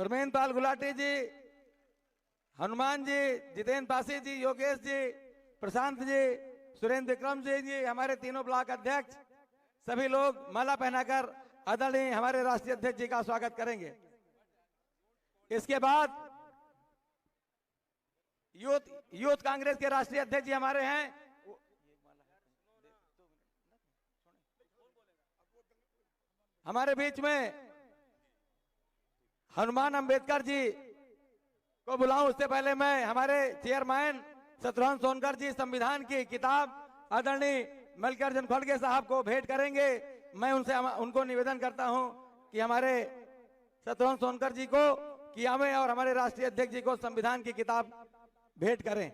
प्रमेंद्र पाल गुलाटी जी, हनुमान जी, जितेंद्र पासी जी, योगेश जी, प्रशांत जी, सुरेंद्र विक्रम जी, हमारे तीनों ब्लॉक अध्यक्ष, सभी लोग माला पहनाकर आदरणीय हमारे राष्ट्रीय अध्यक्ष जी का स्वागत करेंगे। इसके बाद यूथ कांग्रेस के राष्ट्रीय अध्यक्ष जी हमारे हैं, हमारे बीच में हनुमान अंबेडकर जी को बुलाऊं उससे पहले मैं हमारे चेयरमैन शत्रुघ्न सोनकर जी संविधान की किताब आदरणीय मल्लिकार्जुन खड़गे साहब को भेंट करेंगे। मैं उनको निवेदन करता हूं कि हमारे शत्रुघ्न सोनकर जी को कियामे और हमारे राष्ट्रीय अध्यक्ष जी को संविधान की किताब भेंट करें।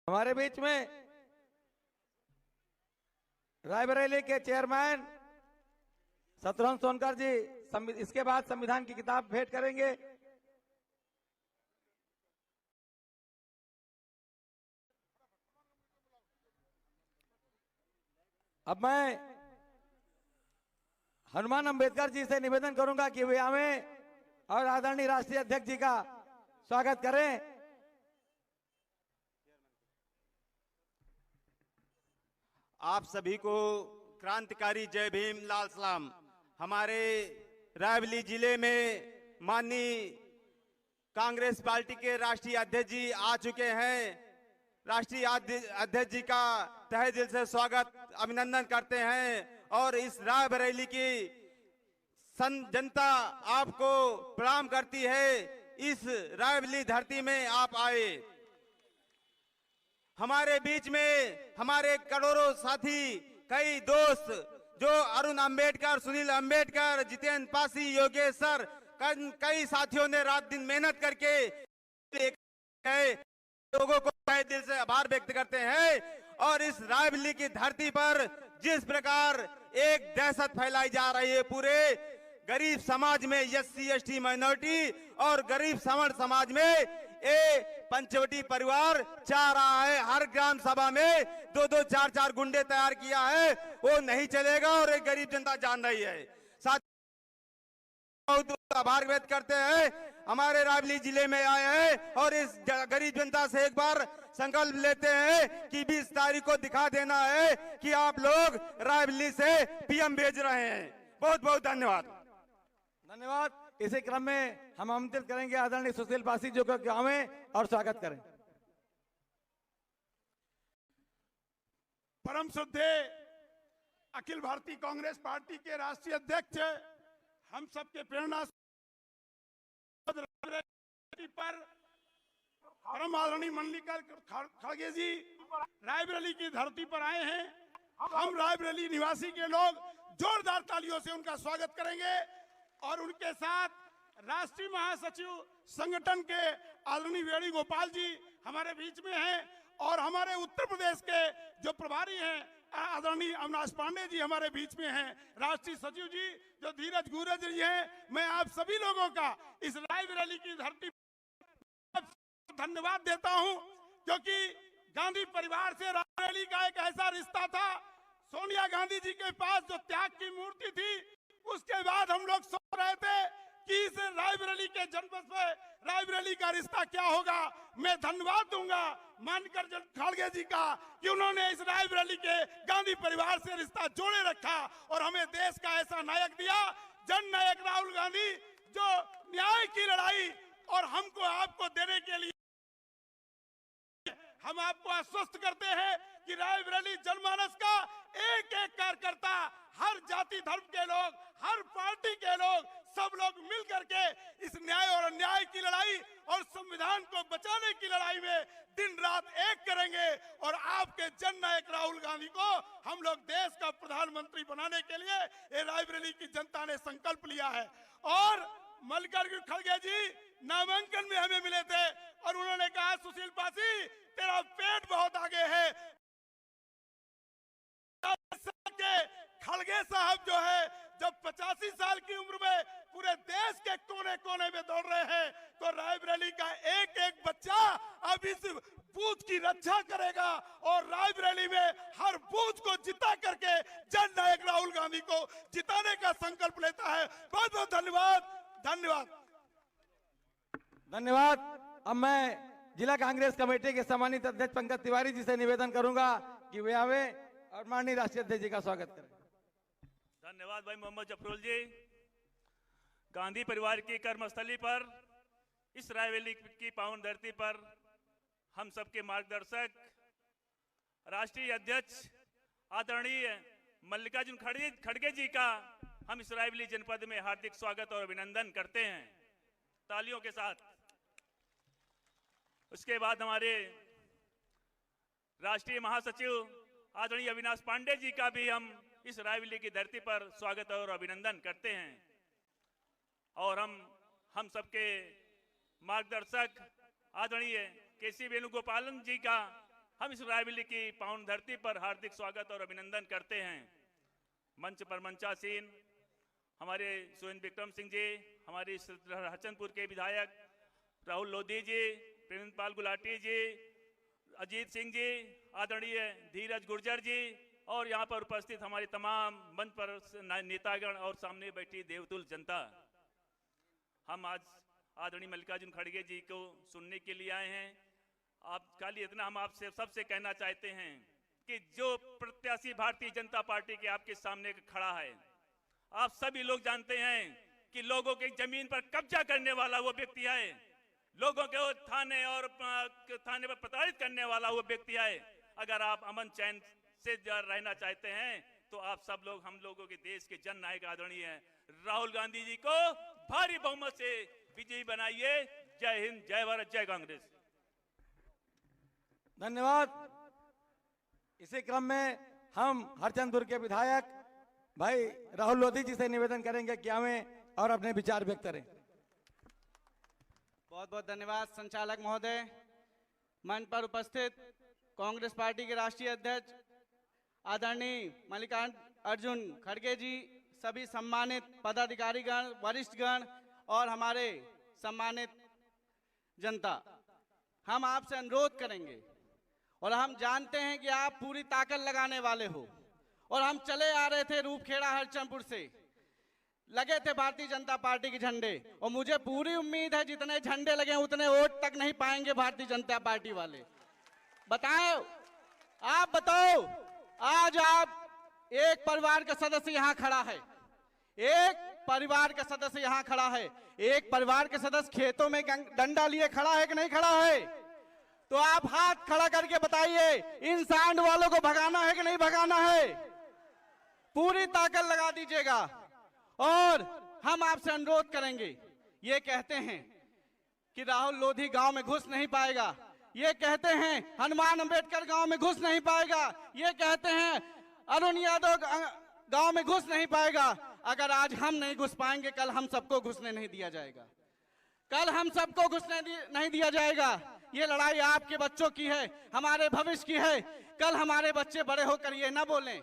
हमारे बीच में रायबरेली के चेयरमैन शत्रुघ्न सोनकर जी इसके बाद संविधान की किताब भेंट करेंगे। अब मैं हनुमान अंबेडकर जी से निवेदन करूंगा कि वे आवें और आदरणीय राष्ट्रीय अध्यक्ष जी का स्वागत करें। आप सभी को क्रांतिकारी जय भीम, लाल सलाम। हमारे रायबरेली जिले में माननीय कांग्रेस पार्टी के राष्ट्रीय अध्यक्ष जी आ चुके हैं। राष्ट्रीय अध्यक्ष जी का तहे दिल से स्वागत अभिनंदन करते हैं और इस रायबरेली की जनता आपको प्रणाम करती है। इस रायबरेली धरती में आप आए। हमारे बीच में हमारे करोड़ों साथी, कई दोस्त जो अरुण अंबेडकर, सुनील अंबेडकर, जितेंद्र पासी, योगेश सर, कई साथियों ने रात दिन मेहनत करके लोगों को तहे दिल से आभार व्यक्त करते हैं। और इस रायबरेली की धरती पर जिस प्रकार एक दहशत फैलाई जा रही है पूरे गरीब समाज में, एससी एसटी माइनॉरिटी और गरीब सवर्ण समाज में पंचवटी परिवार चाह रहा है हर ग्राम सभा में 2-2, 4-4 गुंडे तैयार किया है, वो नहीं चलेगा और एक गरीब जनता जान रही है। साथ बहुत आभार व्यक्त करते हैं हमारे रायबरेली जिले में आए हैं और इस गरीब जनता से एक बार संकल्प लेते हैं कि 20 तारीख को दिखा देना है कि आप लोग रायबरेली से पीएम भेज रहे हैं। बहुत बहुत धन्यवाद। धन्यवाद। इसी क्रम में हम आमंत्रित करेंगे आदरणीय सुशील पासी जो कि आवें और स्वागत करें। परम श्रद्धेय अखिल भारतीय कांग्रेस पार्टी के राष्ट्रीय अध्यक्ष, हम सबके प्रेरणा पर परम आदरणीय मल्लिकार्जुन खड़गे जी रायबरेली की धरती पर आए हैं। हम रायबरेली निवासी के लोग जोरदार तालियों से उनका स्वागत करेंगे और उनके साथ राष्ट्रीय महासचिव संगठन के आदरणीय वेणुगोपाल जी हमारे बीच में हैं और हमारे उत्तर प्रदेश के जो प्रभारी हैं आदरणीय अविनाश पांडे जी हमारे बीच में हैं। राष्ट्रीय सचिव जी जो धीरज गुरज जी हैं। मैं आप सभी लोगों का इस रायबरेली की धरती पर धन्यवाद देता हूं क्योंकि गांधी परिवार से रायबरेली का एक ऐसा रिश्ता था। सोनिया गांधी जी के पास जो त्याग की मूर्ति थी, उसके बाद हम लोग सोच रहे थे कि इस रायबरेली के जन्म से रायबरेली का रिश्ता क्या होगा। मैं धन्यवाद दूंगा मल्लिकार्जुन खड़गे जी का कि उन्होंने इस रायबरेली के गांधी परिवार से रिश्ता जोड़े रखा और हमें देश का ऐसा नायक दिया, जन नायक राहुल गांधी, जो न्याय की लड़ाई और हमको आपको देने के लिए हम आपको आश्वस्त करते हैं कि रायबरेली जनमानस का एक एक कार्यकर्ता, हर जाति धर्म के लोग, हर पार्टी के लोग, सब लोग मिलकर के इस न्याय और अन्याय की लड़ाई और संविधान को बचाने की लड़ाई में दिन रात एक करेंगे। और आपके जन नायक राहुल गांधी को हम लोग देश का प्रधानमंत्री बनाने के लिए ये रायबरेली की जनता ने संकल्प लिया है। और मल्लिकार्जुन खड़गे जी नामांकन में हमें मिले थे और उन्होंने कहा, सुशील पासी तेरा पेट बहुत आगे है, खड़गे साहब जो है जब 85 साल की उम्र में पूरे देश के कोने कोने में दौड़ रहे हैं, तो रायबरेली का एक एक बच्चा अब इस बूथ की रक्षा करेगा और रायबरेली में हर बूथ को जिता करके जन नायक राहुल गांधी को जिताने का संकल्प लेता है। बहुत बहुत धन्यवाद। धन्यवाद। धन्यवाद। अब मैं जिला कांग्रेस कमेटी के सम्मानित अध्यक्ष पंकज तिवारी जी से निवेदन करूंगा कि वे आवे और माननीय राष्ट्रीय अध्यक्ष जी का स्वागत करें। धन्यवाद भाई मोहम्मद जफरुल जी। गांधी परिवार की कर्मस्थली पर, इस रायबरेली की पावन धरती पर हम सबके मार्गदर्शक राष्ट्रीय अध्यक्ष आदरणीय मल्लिकार्जुन खड़गे जी का हम इस रायबरेली जनपद में हार्दिक स्वागत और अभिनंदन करते हैं तालियों के साथ। उसके बाद हमारे राष्ट्रीय महासचिव आदरणीय अविनाश पांडे जी का भी हम इस रायबरेली की धरती पर स्वागत और अभिनंदन करते हैं। और हम सबके मार्गदर्शक आदरणीय केसी वेणुगोपालन जी का हम इस रायबरेली की पावन धरती पर हार्दिक स्वागत और अभिनंदन करते हैं। मंच पर मंचासीन हमारे सुरेंद्र विक्रम सिंह जी, हमारे हचनपुर के विधायक राहुल लोधी जी, प्रेमचंद पाल गुलाटी जी, अजीत सिंह जी, आदरणीय धीरज गुर्जर जी और यहाँ पर उपस्थित हमारे तमाम मंच पर नेतागण और सामने बैठी देवतुल जनता। हम आज आदरणीय मल्लिकार्जुन खड़गे जी को सुनने के लिए आए हैं। आप खाली इतना हम आपसे सबसे कहना चाहते हैं कि जो प्रत्याशी भारतीय जनता पार्टी के आपके सामने खड़ा है, आप सभी लोग जानते हैं कि लोगों की जमीन पर कब्जा करने वाला वो व्यक्ति है, लोगों के थाने पर प्रताड़ित करने वाला वो व्यक्ति है। अगर आप अमन चैन से रहना चाहते हैं तो आप सब लोग, हम लोगों के देश के जन नायक आदरणीय राहुल गांधी जी को भारी बहुमत से विजयी बनाइए। जय हिंद, जय भारत, जय कांग्रेस। धन्यवाद। इसी क्रम में हम हरचंदपुर के विधायक भाई राहुल लोधी जी से निवेदन करेंगे कि आवें और अपने विचार व्यक्त करें। बहुत बहुत धन्यवाद संचालक महोदय। मंच पर उपस्थित कांग्रेस पार्टी के राष्ट्रीय अध्यक्ष आदरणीय मल्लिकार्जुन खड़गे जी, सभी सम्मानित पदाधिकारीगण, वरिष्ठगण और हमारे सम्मानित जनता, हम आपसे अनुरोध करेंगे और हम जानते हैं कि आप पूरी ताकत लगाने वाले हो और हम चले आ रहे थे रूपखेड़ा हरचंदपुर से, लगे थे भारतीय जनता पार्टी के झंडे और मुझे पूरी उम्मीद है जितने झंडे लगे उतने वोट तक नहीं पाएंगे भारतीय जनता पार्टी वाले। बताओ, आप बताओ, आज आप एक परिवार का सदस्य यहाँ खड़ा है, एक परिवार का सदस्य यहाँ खड़ा है, एक परिवार के सदस्य खेतों में डंडा लिए खड़ा है कि नहीं खड़ा है? तो आप हाथ खड़ा करके बताइए, इन सांड वालों को भगाना है कि नहीं भगाना है? पूरी ताकत लगा दीजिएगा। और हम आपसे अनुरोध करेंगे, ये कहते हैं कि राहुल लोधी गांव में घुस नहीं पाएगा, ये कहते हैं हनुमान अंबेडकर गांव में घुस नहीं पाएगा, ये कहते हैं अरुण यादव गांव में घुस नहीं पाएगा। अगर आज हम नहीं घुस पाएंगे, कल हम सबको घुसने नहीं दिया जाएगा, कल हम सबको घुसने नहीं दिया जाएगा। ये लड़ाई आपके बच्चों की है, हमारे भविष्य की है। कल हमारे बच्चे बड़े होकर ये ना बोलें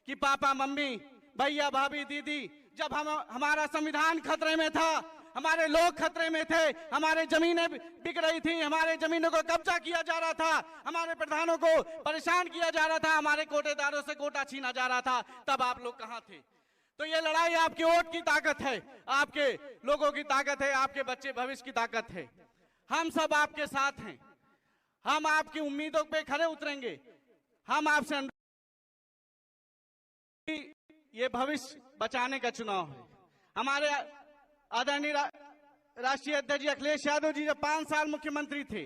कि पापा मम्मी, भैया भाभी, दीदी, जब हमारा संविधान खतरे में था, हमारे लोग खतरे में थे, हमारे जमीनें बिक रही थी, हमारे जमीनों को कब्जा किया जा रहा था, हमारे प्रधानों को परेशान किया जा रहा था, हमारे कोटेदारों से कोटा छीना जा रहा था, तब आप लोग कहां थे? तो ये लड़ाई आपके वोट की ताकत है, आपके लोगों की ताकत है, आपके बच्चे भविष्य की ताकत है। हम सब आपके साथ हैं, हम आपकी उम्मीदों पे खरे उतरेंगे। हम आपसे ये भविष्य बचाने का चुनाव है। हमारे आदरणीय राष्ट्रीय अध्यक्ष जी अखिलेश यादव जी जब 5 साल मुख्यमंत्री थे,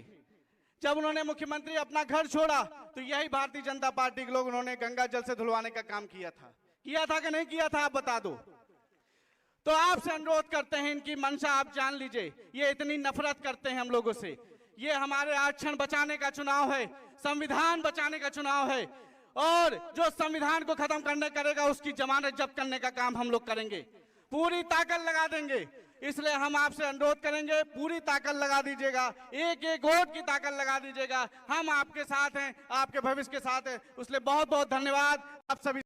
जब उन्होंने मुख्यमंत्री अपना घर छोड़ा तो यही भारतीय जनता पार्टी के लोग उन्होंने गंगा जल से धुलवाने का काम किया था कि नहीं किया था? आप बता दो। तो आपसे अनुरोध करते हैं, इनकी मंशा आप जान लीजिए, ये इतनी नफरत करते हैं हम लोगों से। ये हमारे आरक्षण बचाने का चुनाव है, संविधान बचाने का चुनाव है, और जो संविधान को खत्म करने करेगा उसकी जमानत जब्त करने का काम हम लोग करेंगे, पूरी ताकत लगा देंगे। इसलिए हम आपसे अनुरोध करेंगे, पूरी ताकत लगा दीजिएगा, एक एक वोट की ताकत लगा दीजिएगा। हम आपके साथ हैं, आपके भविष्य के साथ हैं। इसलिए बहुत बहुत धन्यवाद आप सभी।